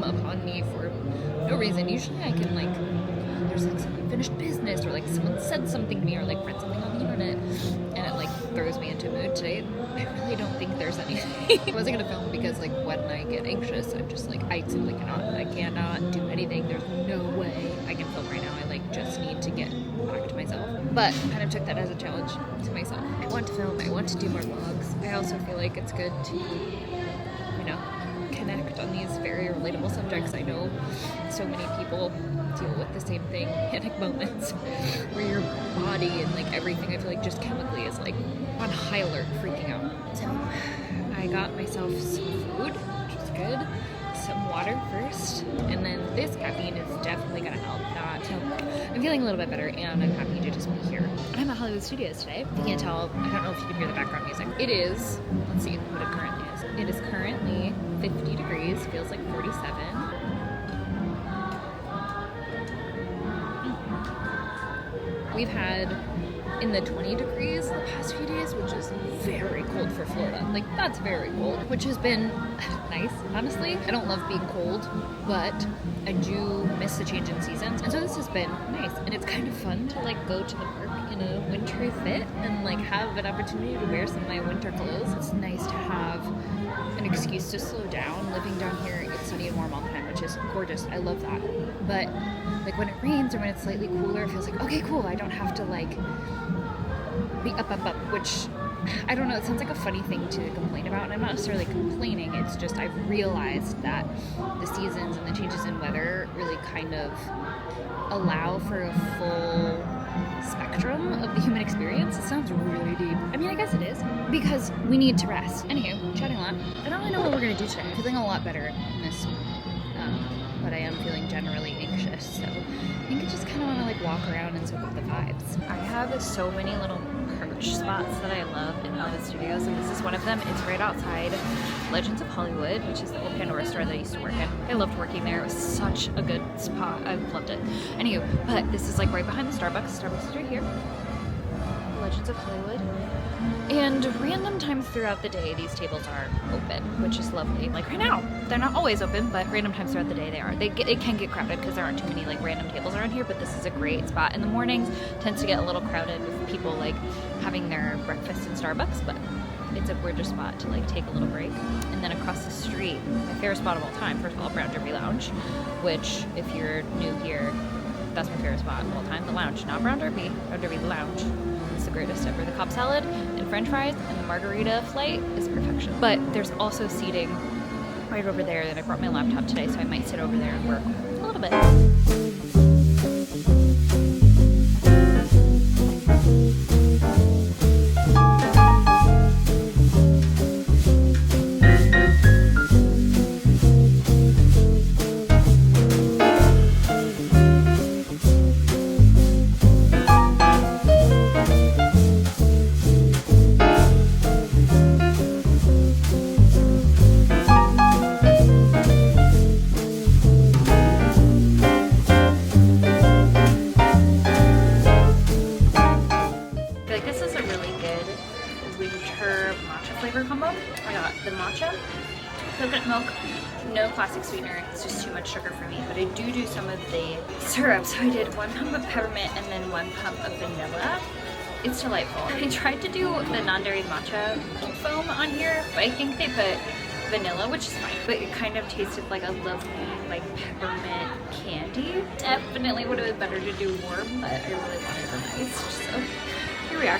came upon me for no reason. Usually I can like, there's like some unfinished business or like someone said something to me or like read something on the internet and it like throws me into mood. Today I really don't think there's anything. I wasn't gonna film because like when I get anxious I'm just like, I simply cannot. I cannot do anything. There's no way I can film right now. I like just need to get back to myself. But I kind of took that as a challenge to myself. I want to film, I want to do more vlogs. I also feel like it's good to, you know, connect on these very relatable subjects. I know so many people deal with the same thing, panic moments where your body and like everything, I feel like just chemically is like on high alert, freaking out. So I got myself some food, which is good, some water first, and then this caffeine is definitely gonna help that. So I'm feeling a little bit better and I'm happy to just be here. I'm at Helloo Studios today. You can't tell, I don't know if you can hear the background music. It is, let's see what it currently is. It is currently 50 degrees, feels like 47. We've had in the 20 degrees the past few days, which is very cold for Florida. Like, that's very cold, which has been nice, honestly. I don't love being cold, but I do miss the change in seasons. And so this has been nice. And it's kind of fun to like go to the park in a wintry fit and like have an opportunity to wear some of my winter clothes. It's nice to have an excuse to slow down. Living down here, it's sunny and warm all the time, which is gorgeous. I love that. But like when it rains or when it's slightly cooler, it feels like, okay, cool. I don't have to like be up, which I don't know. It sounds like a funny thing to complain about, and I'm not necessarily complaining. It's just I've realized that the seasons and the changes in weather really kind of allow for a full spectrum of the human experience. It sounds really deep. I mean, I guess it is, because we need to rest. Anywho, chatting a lot. I don't really know what we're gonna do today. I'm feeling a lot better in this, but I am feeling generally anxious, so I think I just kind of want to like walk around and soak up the vibes. I have so many little perch spots that I love in Helloo Studios, and this is one of them. It's right outside Legends of Hollywood, which is the old Pandora store that I used to work in. I loved working there. It was such a good spot. I loved it. Anywho, but this is like right behind the Starbucks. Starbucks is right here. Legends of Hollywood. And random times throughout the day, these tables are open, which is lovely. Like right now, they're not always open, but random times throughout the day they are. It can get crowded because there aren't too many like random tables around here, but this is a great spot. In the mornings, tends to get a little crowded with people like having their breakfast in Starbucks, but it's a gorgeous spot to like take a little break. And then across the street, my favorite spot of all time, first of all, Brown Derby Lounge, which if you're new here, that's my favorite spot of all time. The lounge, not Brown Derby, Brown Derby Lounge. It's the greatest ever. The Cobb salad and french fries and the margarita flight is perfection. But there's also seating right over there that I brought my laptop today, so I might sit over there and work a little bit. Coconut milk, no classic sweetener, it's just too much sugar for me, but I do some of the syrup. So I did 1 pump of peppermint and then 1 pump of vanilla. It's delightful. I tried to do the non-dairy matcha foam on here, but I think they put vanilla, which is fine, but it kind of tasted like a lovely like peppermint candy. Definitely would have been better to do warm, but I really wanted the ice, so here we are.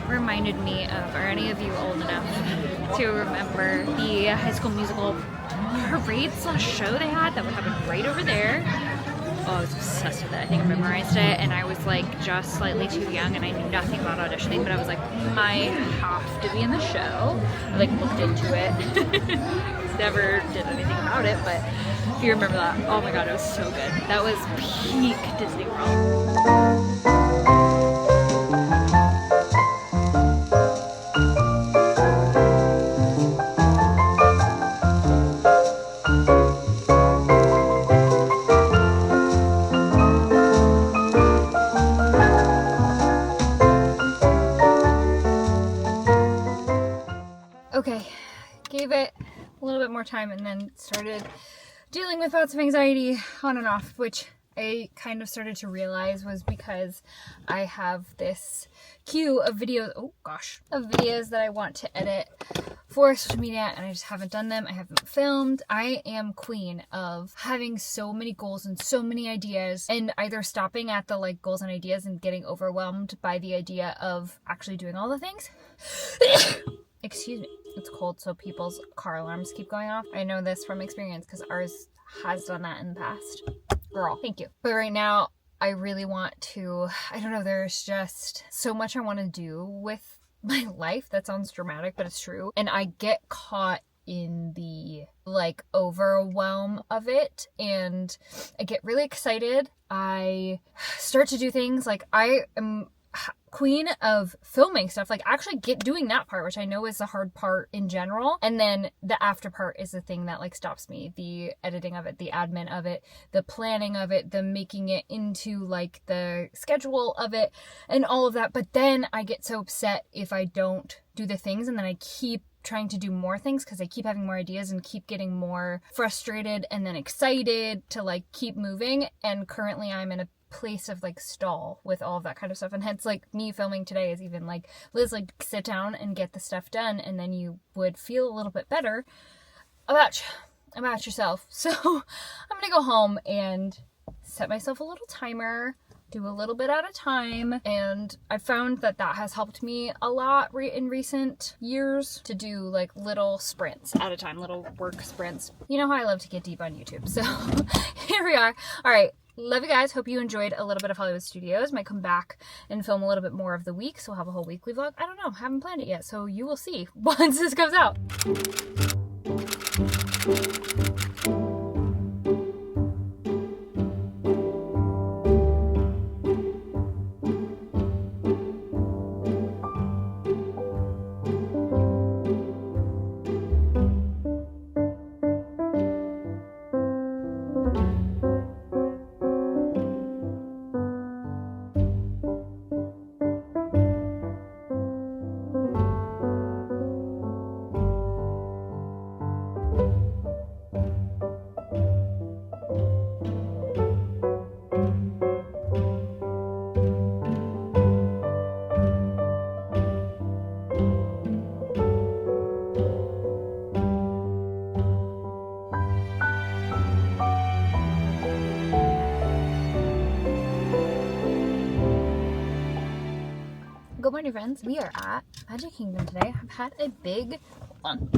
Reminded me of, are any of you old enough to remember the High School Musical parade / show they had that would happen right over there? Oh, I was obsessed with it. I think I memorized it, and I was like just slightly too young and I knew nothing about auditioning, but I was like, I have to be in the show. I like looked into it. Never did anything about it, but if you remember that, oh my god, it was so good. That was peak Disney World. a little bit more time and then started dealing with thoughts of anxiety on and off, which I kind of started to realize was because I have this queue of videos, of videos that I want to edit for social media, and I just haven't done them. I haven't filmed. I am queen of having so many goals and so many ideas, and either stopping at the like goals and ideas and getting overwhelmed by the idea of actually doing all the things. Excuse me, it's cold, so people's car alarms keep going off. I know this from experience because ours has done that in the past. Girl, thank you. But right now, I really want to, I don't know, there's just so much I want to do with my life. That sounds dramatic, but it's true. And I get caught in the like overwhelm of it, and I get really excited. I start to do things like I am queen of filming stuff, like actually doing that part, which I know is the hard part in general, and then the after part is the thing that like stops me. The editing of it, the admin of it, the planning of it, the making it into like the schedule of it and all of that. But then I get so upset if I don't do the things, and then I keep trying to do more things because I keep having more ideas and keep getting more frustrated and then excited to like keep moving. And currently I'm in a place of like stall with all of that kind of stuff, and hence like me filming today is even like, Liz, like sit down and get the stuff done, and then you would feel a little bit better about yourself. So I'm gonna go home and set myself a little timer, do a little bit at a time, and I found that that has helped me a lot in recent years to do like little sprints at a time, little work sprints. You know how I love to get deep on YouTube, so here we are. All right. Love you guys. Hope you enjoyed a little bit of Hollywood Studios. Might come back and film a little bit more of the week, so we'll have a whole weekly vlog. I don't know. Haven't planned it yet, so you will see once this comes out. Good morning, friends. We are at Magic Kingdom today. I've had a big one.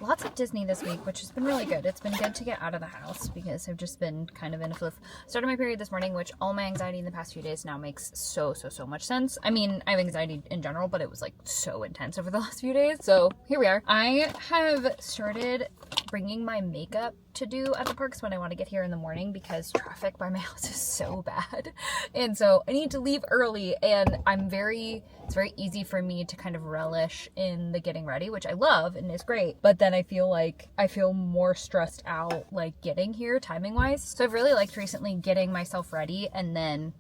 Lots of Disney this week, which has been really good. It's been good to get out of the house because I've just been kind of in a floof. Started my period this morning, which all my anxiety in the past few days now makes so much sense. I mean, I have anxiety in general, but it was like so intense over the last few days. So here we are. I have started bringing my makeup to do at the parks when I want to get here in the morning because traffic by my house is so bad. And so I need to leave early, and it's very easy for me to kind of relish in the getting ready, which I love and is great. But then I feel more stressed out like getting here timing wise. So I've really liked recently getting myself ready and then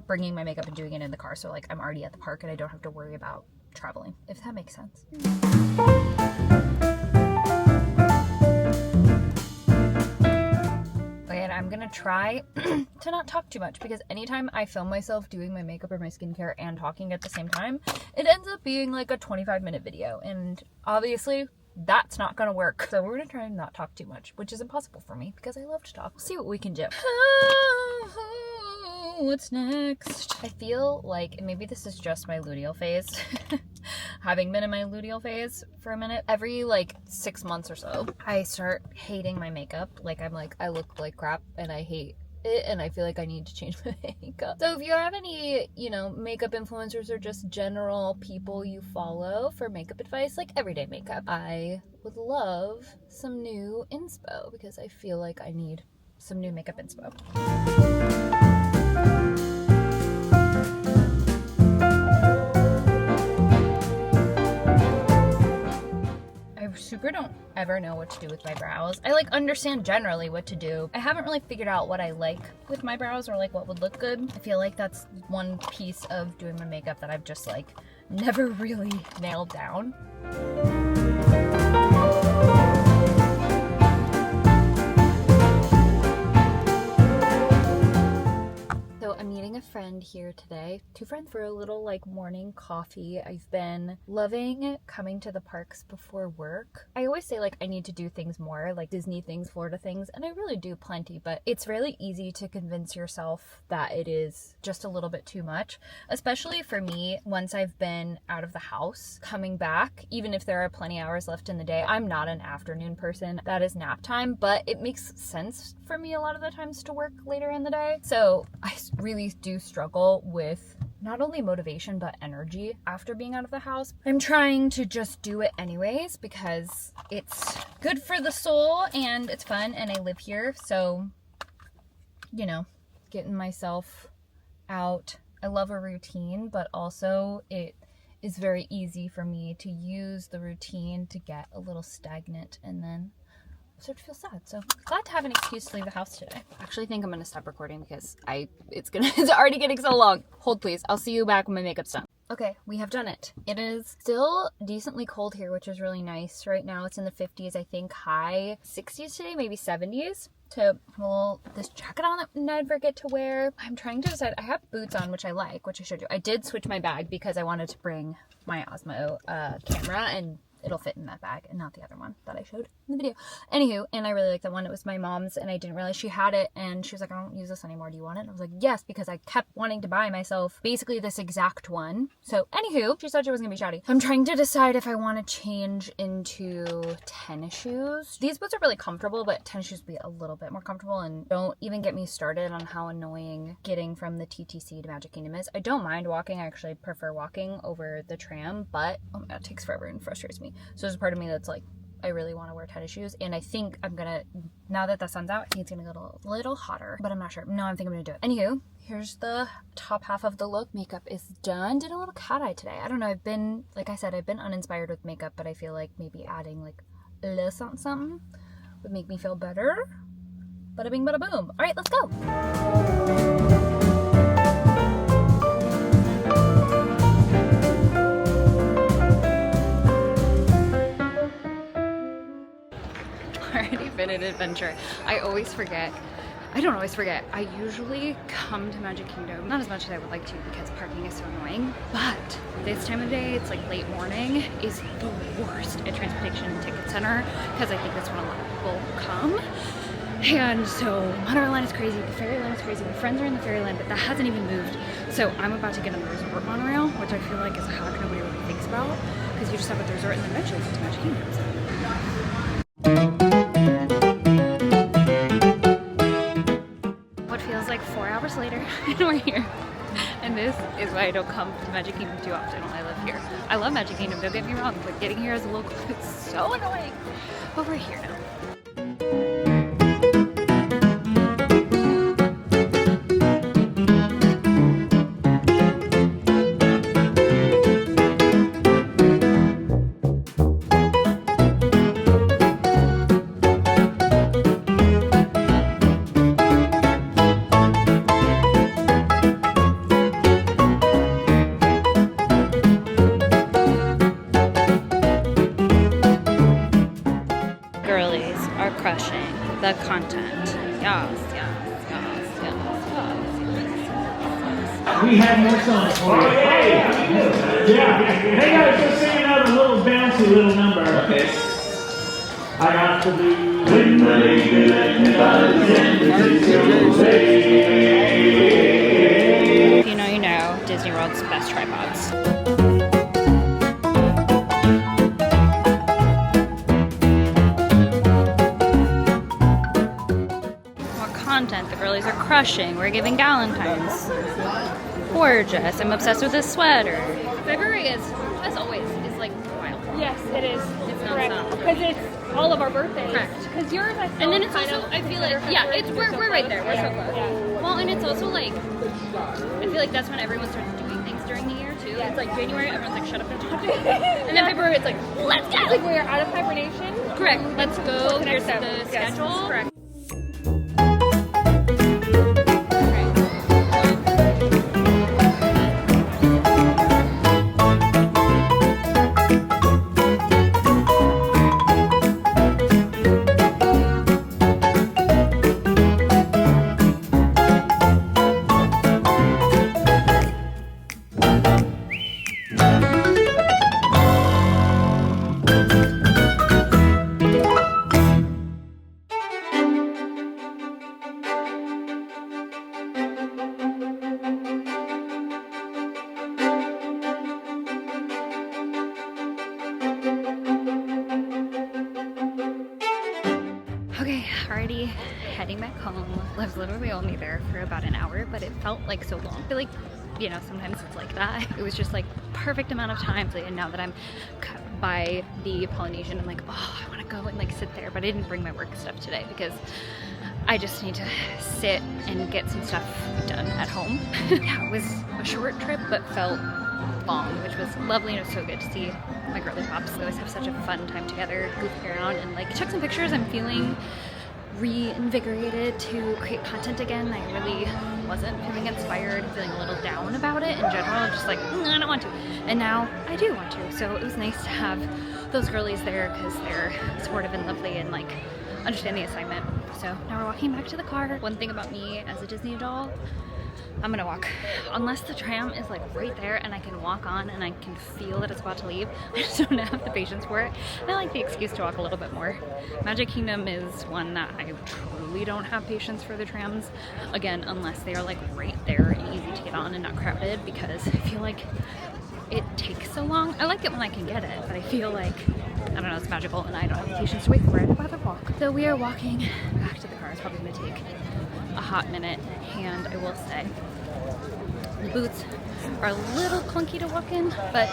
bringing my makeup and doing it in the car. So like I'm already at the park and I don't have to worry about traveling, if that makes sense. And I'm gonna try to not talk too much because anytime I film myself doing my makeup or my skincare and talking at the same time, it ends up being like a 25-minute video, and obviously that's not gonna work. So we're gonna try and not talk too much, which is impossible for me because I love to talk. We'll see what we can do. What's next? I feel like, maybe this is just my luteal phase, having been in my luteal phase for a minute, every like 6 months or so, I start hating my makeup. Like I'm like, I look like crap and I hate it, and I feel like I need to change my makeup. So if you have any, makeup influencers or just general people you follow for makeup advice, like everyday makeup, I would love some new inspo because I feel like I need some new makeup inspo. I super don't ever know what to do with my brows. I like understand generally what to do. I haven't really figured out what I like with my brows or like what would look good. I feel like that's one piece of doing my makeup that I've just like never really nailed down. friend here today. 2 friends for a little like morning coffee. I've been loving coming to the parks before work. I always say like I need to do things more, like Disney things, Florida things, and I really do plenty, but it's really easy to convince yourself that it is just a little bit too much, especially for me once I've been out of the house. Coming back, even if there are plenty of hours left in the day, I'm not an afternoon person. That is nap time, but it makes sense for me a lot of the times to work later in the day. So I really do struggle with not only motivation but energy after being out of the house. I'm trying to just do it anyways because it's good for the soul and it's fun and I live here. So, you know, getting myself out. I love a routine, but also it is very easy for me to use the routine to get a little stagnant and then start to feel sad. So glad to have an excuse to leave the house today. I actually think I'm gonna stop recording because it's already getting so long. Hold please. I'll see you back when my makeup's done. Okay, we have done it. It is still decently cold here, which is really nice. Right now it's in the 50s, I think high 60s today, maybe 70s. To pull this jacket on that I never get to wear. I'm trying to decide. I have boots on, which I like, which I showed you. I did switch my bag because I wanted to bring my Osmo camera and it'll fit in that bag and not the other one that I showed in the video. Anywho, and I really like that one. It was my mom's and I didn't realize she had it and she was like, I don't use this anymore. Do you want it? And I was like, yes, because I kept wanting to buy myself basically this exact one. So anywho, she said she wasn't gonna be shouty. I'm trying to decide if I want to change into tennis shoes. These boots are really comfortable, but tennis shoes would be a little bit more comfortable, and don't even get me started on how annoying getting from the TTC to Magic Kingdom is. I don't mind walking. I actually prefer walking over the tram, but oh my god, it takes forever and frustrates me. So there's a part of me that's like, I really want to wear tennis shoes, and I think I'm gonna, now that the sun's out, I think it's gonna get a little hotter, but I'm not sure. No, I think I'm gonna do it. Anywho, here's the top half of the look. Makeup is done. Did a little cat eye today. I don't know, I've been, like I said, I've been uninspired with makeup, but I feel like maybe adding like a little something would make me feel better. Bada bing, bada boom. All right, let's go. Already been an adventure. I always forget. I don't always forget. I usually come to Magic Kingdom, not as much as I would like to because parking is so annoying, but this time of day, it's like late morning, is the worst at Transportation and Ticket Center because I think that's when a lot of people come. And so Monorail is crazy, the Fairyland is crazy, my friends are in the Fairyland, but that hasn't even moved. So I'm about to get on the resort monorail, which I feel like is a hack nobody really thinks about because you just have at the resort and then eventually get to Magic Kingdom. So. What feels like 4 hours later and we're here. And this is why I don't come to Magic Kingdom too often when I live here. I love Magic Kingdom, don't get me wrong, but getting here as a local is so annoying. But we're here now. Crushing the content. Yes, yes, yes, yes, yes. We have more songs for you. Yeah. Hey guys, let's sing another little bouncy little number. Okay. I have to be when the lady let me If you know, you know. Disney World's best tripods. Content. The girlies are crushing. We're giving Galentine's. Gorgeous. I'm obsessed with this sweater. February is, as always, is like wild. Yes, it is. It's correct. nonstop. Because it's all of our birthdays. Correct. Because yours, I feel And then it's kind also, of I feel like, consider yeah, February it's because we're right there. We're so close. Yeah. Well, and it's also like, I feel like that's when everyone starts doing things during the year too. Yeah. It's like January, everyone's like, shut up and talk to me. And then February, it's like, let's go. It's like we are out of hibernation. Correct. Let's go. What's the Here's next the step? Yes, schedule. correct. already heading back home. I was literally only there for about an hour, but it felt like so long. I feel like, you know, sometimes it's like that. It was just like perfect amount of time. And now that I'm by the Polynesian, I'm like, oh, I want to go and like sit there, but I didn't bring my work stuff today because I just need to sit and get some stuff done at home. Yeah, it was a short trip, but felt long, which was lovely, and it was so good to see my girly pops. We always have such a fun time together, goof around and like took some pictures. I'm feeling reinvigorated to create content again. I really wasn't feeling inspired, feeling a little down about it in general, just like, I don't want to. And now I do want to. So it was nice to have those girlies there because they're supportive and lovely and like understand the assignment. So now we're walking back to the car. One thing about me as a Disney doll, I'm gonna walk. Unless the tram is like right there and I can walk on and I can feel that it's about to leave, I just don't have the patience for it. And I like the excuse to walk a little bit more. Magic Kingdom is one that I truly don't have patience for the trams. Again, unless they are like right there and easy to get on and not crowded, because I feel like it takes so long. I like it when I can get it, but I feel like, I don't know, it's magical and I don't have the patience to wait for it. I'd rather walk. So we are walking back to the car. It's probably gonna take a hot minute, and I will say the boots are a little clunky to walk in, but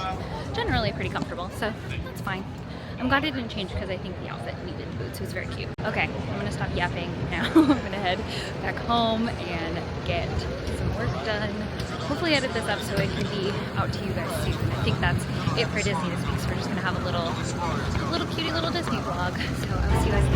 generally pretty comfortable, so that's fine. I'm glad I didn't change because I think the outfit needed boots. It was very cute. Okay, I'm gonna stop yapping now. I'm gonna head back home and get some work done. Hopefully edit this up so it can be out to you guys soon. I think that's it for Disney this week, so we're just gonna have a little cutie little Disney vlog. So I will see you guys later.